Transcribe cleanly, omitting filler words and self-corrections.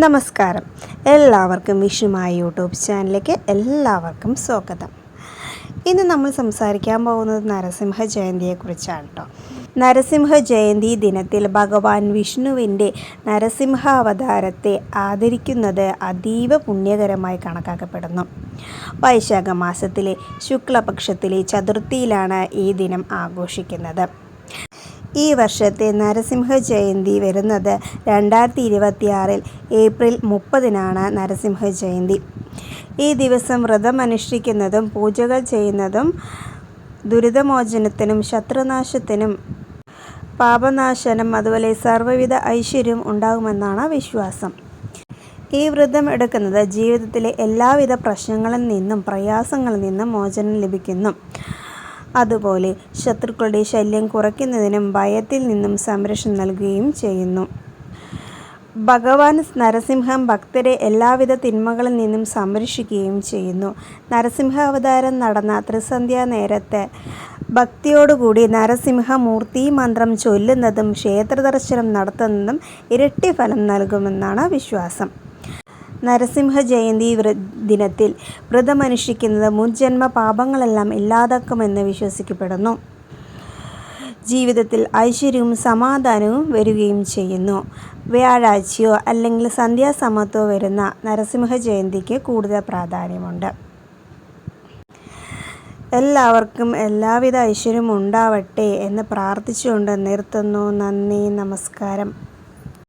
നമസ്കാരം. എല്ലാവർക്കും വിഷുമായ യൂട്യൂബ് ചാനലിലേക്ക് എല്ലാവർക്കും സ്വാഗതം. ഇന്ന് നമ്മൾ സംസാരിക്കാൻ പോകുന്നത് നരസിംഹ ജയന്തിയെക്കുറിച്ചാണ് കേട്ടോ. നരസിംഹ ജയന്തി ദിനത്തിൽ ഭഗവാൻ വിഷ്ണുവിൻ്റെ നരസിംഹാവതാരത്തെ ആദരിക്കുന്നത് അതീവ പുണ്യകരമായി കണക്കാക്കപ്പെടുന്നു. വൈശാഖ മാസത്തിലെ ശുക്ലപക്ഷത്തിലെ ചതുർത്ഥിയിലാണ് ഈ ദിനം ആഘോഷിക്കുന്നത്. ഈ വർഷത്തെ നരസിംഹ ജയന്തി വരുന്നത് 2026 ഏപ്രിൽ 30 നരസിംഹ ജയന്തി. ഈ ദിവസം വ്രതമനുഷ്ഠിക്കുന്നതും പൂജകൾ ചെയ്യുന്നതും ദുരിതമോചനത്തിനും ശത്രുനാശത്തിനും പാപനാശനം അതുപോലെ സർവ്വവിധ ഐശ്വര്യം ഉണ്ടാകുമെന്നാണ് വിശ്വാസം. ഈ വ്രതം എടുക്കുന്നത് ജീവിതത്തിലെ എല്ലാവിധ പ്രശ്നങ്ങളിൽ നിന്നും പ്രയാസങ്ങളിൽ നിന്നും മോചനം ലഭിക്കുന്നു. അതുപോലെ ശത്രുക്കളുടെ ശല്യം കുറയ്ക്കുന്നതിനും ഭയത്തിൽ നിന്നും സംരക്ഷണം നൽകുകയും ചെയ്യുന്നു. ഭഗവാൻ നരസിംഹം ഭക്തരെ എല്ലാവിധ തിന്മകളിൽ നിന്നും സംരക്ഷിക്കുകയും ചെയ്യുന്നു. നരസിംഹാവതാരം നടന്ന ത്രിസന്ധ്യാ നേരത്ത് ഭക്തിയോടുകൂടി നരസിംഹമൂർത്തി മന്ത്രം ചൊല്ലുന്നതും ക്ഷേത്രദർശനം നടത്തുന്നതും ഇരട്ടി ഫലം നൽകുമെന്നാണ് വിശ്വാസം. നരസിംഹ ജയന്തി ദിനത്തിൽ വ്രതമനുഷ്ഠിക്കുന്നത് മുൻജന്മ പാപങ്ങളെല്ലാം ഇല്ലാതാക്കുമെന്ന് വിശ്വസിക്കപ്പെടുന്നു. ജീവിതത്തിൽ ഐശ്വര്യവും സമാധാനവും വരികയും ചെയ്യുന്നു. വ്യാഴാഴ്ചയോ അല്ലെങ്കിൽ സന്ധ്യാസമയത്തോ വരുന്ന നരസിംഹ ജയന്തിക്ക് കൂടുതൽ പ്രാധാന്യമുണ്ട്. എല്ലാവർക്കും എല്ലാവിധ ഐശ്വര്യവും ഉണ്ടാവട്ടെ എന്ന് പ്രാർത്ഥിച്ചുകൊണ്ട് നിർത്തുന്നു. നന്ദി, നമസ്കാരം.